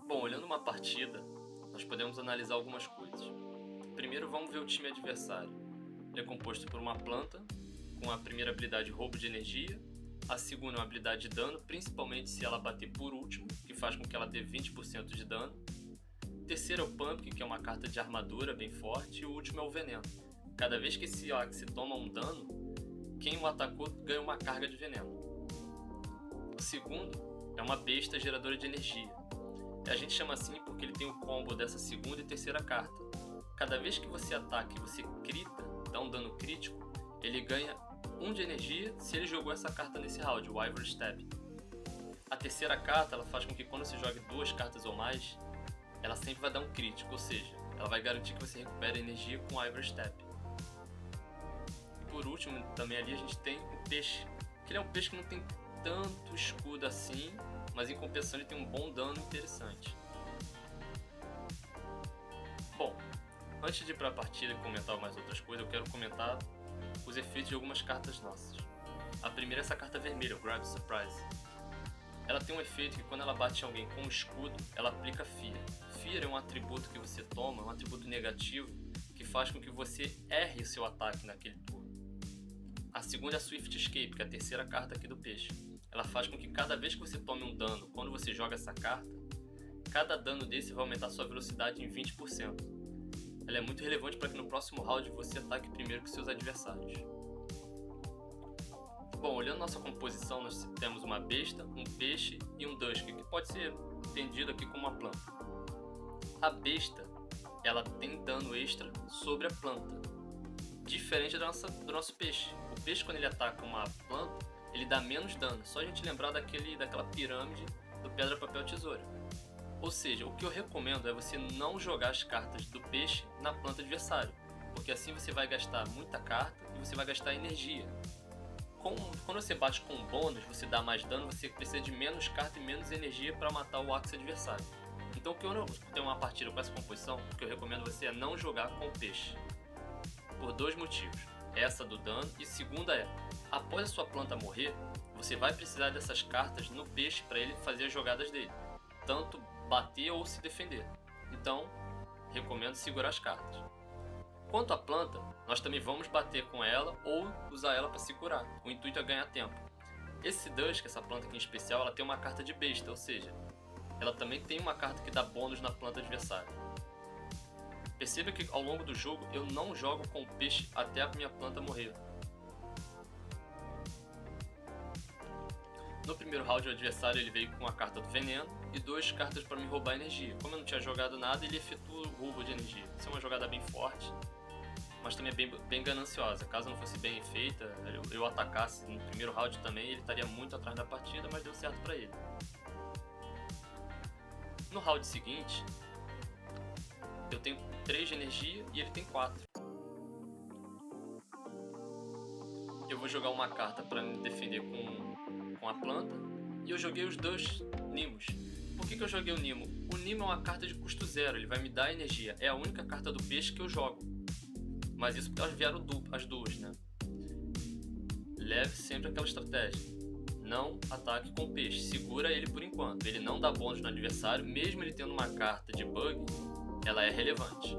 Bom, olhando uma partida, nós podemos analisar algumas coisas. Primeiro, vamos ver o time adversário. Ele é composto por uma planta, com a primeira habilidade roubo de energia, a segunda é uma habilidade de dano, principalmente se ela bater por último, que faz com que ela dê 20% de dano. O terceiro é o Pumpkin, que é uma carta de armadura bem forte, e o último é o Veneno. Cada vez que esse Axe toma um dano, quem o atacou ganha uma carga de veneno. O segundo é uma besta geradora de energia. A gente chama assim porque ele tem o combo dessa segunda e terceira carta. Cada vez que você ataca e você crita, dá um dano crítico, ele ganha 1 de energia se ele jogou essa carta nesse round, o Ivory Step. A terceira carta ela faz com que quando você jogue 2 cartas ou mais, ela sempre vai dar um crítico, ou seja, ela vai garantir que você recupere energia com o Ivory Step. E por último, também ali a gente tem o peixe, que ele é um peixe que não tem tanto escudo assim, mas em compensação ele tem um bom dano interessante. Bom, antes de ir para a partida e comentar mais outras coisas, eu quero comentar os efeitos de algumas cartas nossas. A primeira é essa carta vermelha, o Grab Surprise. Ela tem um efeito que quando ela bate em alguém com um escudo, ela aplica Fear. Fear é um atributo que você toma, um atributo negativo, que faz com que você erre o seu ataque naquele turno. A segunda é a Swift Escape, que é a terceira carta aqui do peixe. Ela faz com que cada vez que você tome um dano, quando você joga essa carta, cada dano desse vai aumentar sua velocidade em 20%. Ela é muito relevante para que no próximo round você ataque primeiro que seus adversários. Bom, olhando nossa composição, nós temos uma besta, um peixe e um Dusk, que pode ser entendido aqui como uma planta. A besta, ela tem dano extra sobre a planta, diferente do nosso peixe. O peixe, quando ele ataca uma planta, ele dá menos dano. Só a gente lembrar daquela pirâmide do pedra, papel, tesoura. Ou seja, o que eu recomendo é você não jogar as cartas do peixe na planta adversária, porque assim você vai gastar muita carta e você vai gastar energia. Quando você bate com bônus, você dá mais dano, você precisa de menos carta e menos energia para matar o Axe adversário. Então, quando eu tenho uma partida com essa composição, o que eu recomendo você é não jogar com o peixe. Por 2 motivos. Essa do dano e segunda é, após a sua planta morrer, você vai precisar dessas cartas no peixe para ele fazer as jogadas dele, tanto bater ou se defender. Então, recomendo segurar as cartas. Quanto à planta, nós também vamos bater com ela ou usar ela para se curar. O intuito é ganhar tempo. Esse Dusk, essa planta aqui em especial, ela tem uma carta de besta, ou seja, ela também tem uma carta que dá bônus na planta adversária. Perceba que ao longo do jogo eu não jogo com o peixe até a minha planta morrer. No primeiro round o adversário ele veio com a carta do veneno e 2 cartas para me roubar energia. Como eu não tinha jogado nada, ele efetua o roubo de energia. Isso é uma jogada bem forte, mas também é bem gananciosa. Caso não fosse bem feita, eu atacasse no primeiro round também, ele estaria muito atrás da partida, mas deu certo para ele. No round seguinte, eu tenho 3 de energia e ele tem 4. Eu vou jogar uma carta para me defender com a planta e eu joguei os 2 Nimos. Por que eu joguei o Nimo? O Nimo é uma carta de custo 0, ele vai me dar energia. É a única carta do peixe que eu jogo. Mas isso porque elas vieram as duas, né? Leve sempre aquela estratégia. Não ataque com o peixe, segura ele por enquanto. Ele não dá bônus no adversário, mesmo ele tendo uma carta de bug, ela é relevante.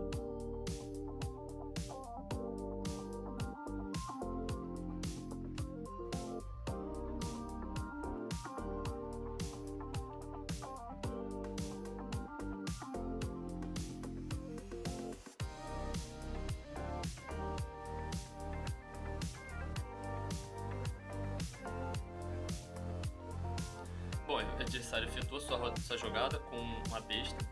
Bom, o adversário efetuou sua jogada com uma besta.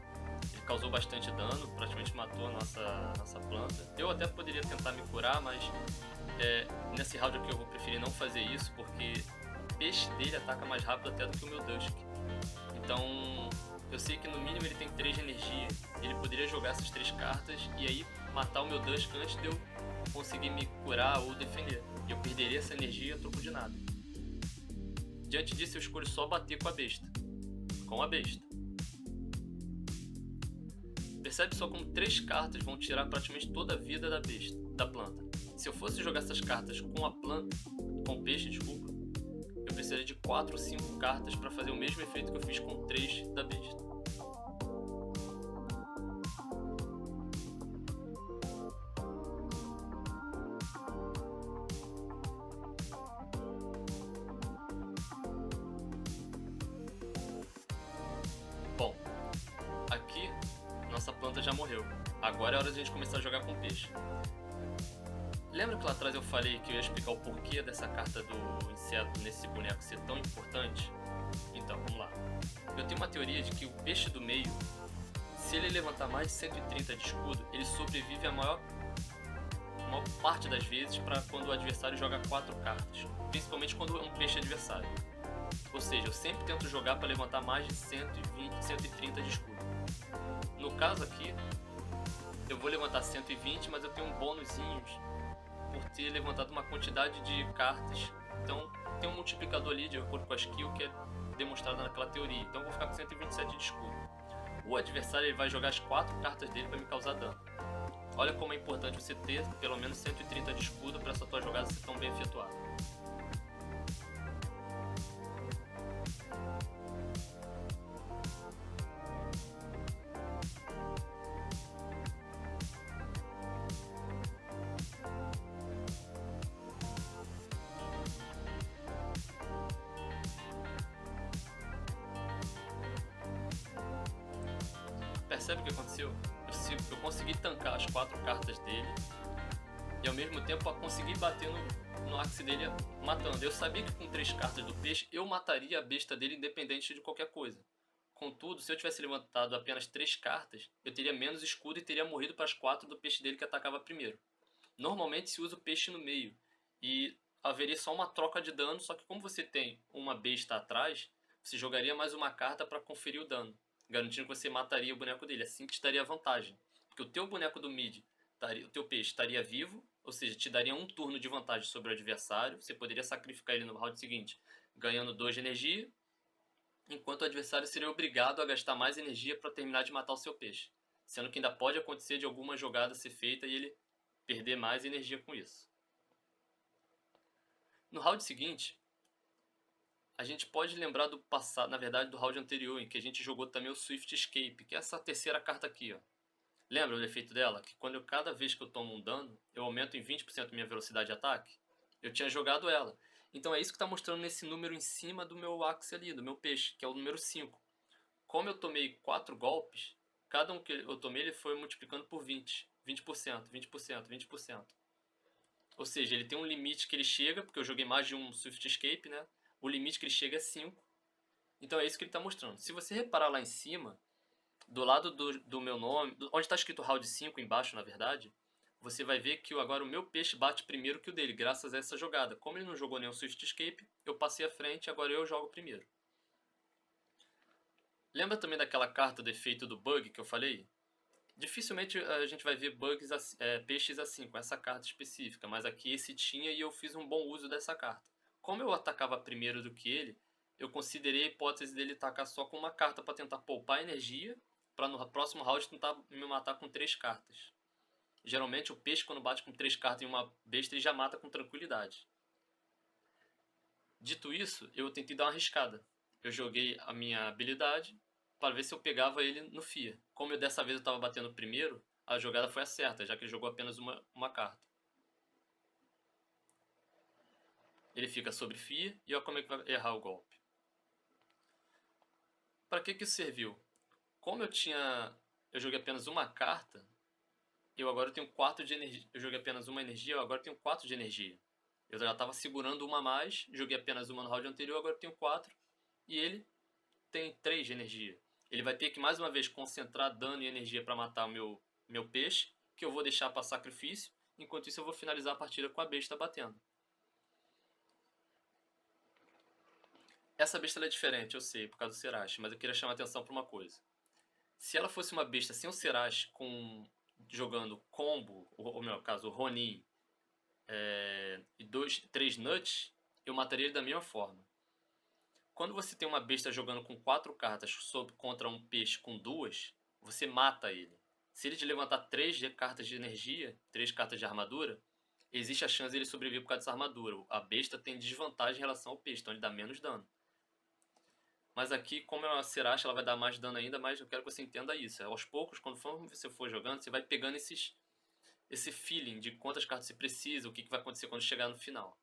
Ele causou bastante dano, praticamente matou a nossa planta. Eu até poderia tentar me curar, mas nesse round aqui eu vou preferir não fazer isso, porque o peixe dele ataca mais rápido até do que o meu Dusk. Então, eu sei que no mínimo ele tem 3 de energia. Ele poderia jogar essas 3 cartas e aí matar o meu Dusk antes de eu conseguir me curar ou defender. E eu perderia essa energia a troco de nada. Diante disso, eu escolho só bater com a besta. Com a besta. Percebe só como 3 cartas vão tirar praticamente toda a vida da planta. Se eu fosse jogar essas cartas com a planta, com o peixe, desculpa, eu precisaria de 4 ou 5 cartas para fazer o mesmo efeito que eu fiz com 3 da besta. nossa planta já morreu. Agora é hora de a gente começar a jogar com peixe. Lembra que lá atrás eu falei que eu ia explicar o porquê dessa carta do inseto nesse boneco ser tão importante? Então, vamos lá. Eu tenho uma teoria de que o peixe do meio, se ele levantar mais de 130 de escudo, ele sobrevive a maior parte das vezes para quando o adversário joga 4 cartas, principalmente quando é um peixe adversário. Ou seja, eu sempre tento jogar para levantar mais de 120, 130 de escudo. No caso aqui, eu vou levantar 120, mas eu tenho um bônusinho por ter levantado uma quantidade de cartas. Então tem um multiplicador ali de acordo com a skill que é demonstrado naquela teoria. Então eu vou ficar com 127 de escudo. O adversário ele vai jogar as 4 cartas dele para me causar dano. Olha como é importante você ter pelo menos 130 de escudo para essa tua jogada ser tão bem efetuada. Percebe o que aconteceu? Eu consegui tancar as 4 cartas dele e ao mesmo tempo eu consegui bater no axe dele matando. Eu sabia que com 3 cartas do peixe eu mataria a besta dele independente de qualquer coisa. Contudo, se eu tivesse levantado apenas 3 cartas, eu teria menos escudo e teria morrido para as 4 do peixe dele que atacava primeiro. Normalmente se usa o peixe no meio e haveria só uma troca de dano, só que como você tem uma besta atrás, você jogaria mais uma carta para conferir o dano, garantindo que você mataria o boneco dele, assim te daria vantagem. Porque o teu boneco do mid, o teu peixe estaria vivo, ou seja, te daria um turno de vantagem sobre o adversário, você poderia sacrificar ele no round seguinte, ganhando 2 de energia, enquanto o adversário seria obrigado a gastar mais energia para terminar de matar o seu peixe, sendo que ainda pode acontecer de alguma jogada ser feita e ele perder mais energia com isso. No round seguinte, a gente pode lembrar do passado, na verdade do round anterior, em que a gente jogou também o Swift Escape, que é essa terceira carta aqui, ó. Lembra o efeito dela? Que cada vez que eu tomo um dano, eu aumento em 20% minha velocidade de ataque? Eu tinha jogado ela. Então é isso que está mostrando nesse número em cima do meu axe ali, do meu peixe, que é o número 5. Como eu tomei 4 golpes, cada um que eu tomei ele foi multiplicando por 20. 20%, 20%, 20%. Ou seja, ele tem um limite que ele chega, porque eu joguei mais de um Swift Escape, né? O limite que ele chega é 5. Então é isso que ele está mostrando. Se você reparar lá em cima, do lado do meu nome, onde está escrito round 5 embaixo, na verdade, você vai ver que agora o meu peixe bate primeiro que o dele, graças a essa jogada. Como ele não jogou nenhum Swift Escape, eu passei à frente, agora eu jogo primeiro. Lembra também daquela carta do efeito do bug que eu falei? Dificilmente a gente vai ver peixes assim, com essa carta específica, mas aqui esse tinha e eu fiz um bom uso dessa carta. Como eu atacava primeiro do que ele, eu considerei a hipótese dele atacar só com uma carta para tentar poupar energia, para no próximo round tentar me matar com 3 cartas. Geralmente o peixe quando bate com 3 cartas em uma besta ele já mata com tranquilidade. Dito isso, eu tentei dar uma arriscada. Eu joguei a minha habilidade para ver se eu pegava ele no FIA. Como eu dessa vez eu estava batendo primeiro, a jogada foi a certa, já que ele jogou apenas uma carta. Ele fica sobre FIA e olha como é que vai errar o golpe. Para que isso serviu? Como eu joguei apenas uma carta, eu agora tenho 4 de energia. Eu joguei apenas uma energia, eu agora tenho 4 de energia. Eu já estava segurando uma a mais, joguei apenas uma no round anterior, agora tenho 4. E ele tem 3 de energia. Ele vai ter que mais uma vez concentrar dano e energia para matar o meu peixe, que eu vou deixar para sacrifício. Enquanto isso eu vou finalizar a partida com a besta batendo. Essa besta é diferente, eu sei, por causa do Serache, mas eu queria chamar a atenção para uma coisa. Se ela fosse uma besta sem o Serache, jogando combo, ou no meu caso, o Ronin, e 3 nuts, eu mataria ele da mesma forma. Quando você tem uma besta jogando com 4 cartas contra um peixe com 2, você mata ele. Se ele te levantar 3 cartas de energia, 3 cartas de armadura, existe a chance de ele sobreviver por causa dessa armadura. A besta tem desvantagem em relação ao peixe, então ele dá menos dano. Mas aqui, como é uma Serache, ela vai dar mais dano ainda, mas eu quero que você entenda isso. Aos poucos, quando você for jogando, você vai pegando esse feeling de quantas cartas você precisa, o que vai acontecer quando chegar no final.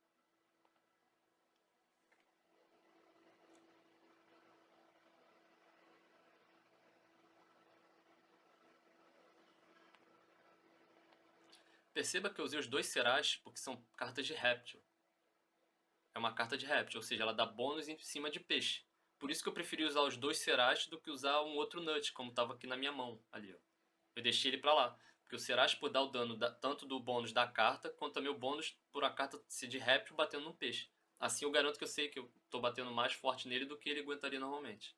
Perceba que eu usei os 2 Serás porque são cartas de réptil. É uma carta de réptil, ou seja, ela dá bônus em cima de peixe. Por isso que eu preferi usar os 2 Serás do que usar um outro Nut, como estava aqui na minha mão. Ali, ó. Eu deixei ele pra lá. Porque o Serás pode dar o dano tanto do bônus da carta, quanto também o bônus por a carta ser de réptil batendo no peixe. Assim eu garanto que eu sei que eu tô batendo mais forte nele do que ele aguentaria normalmente.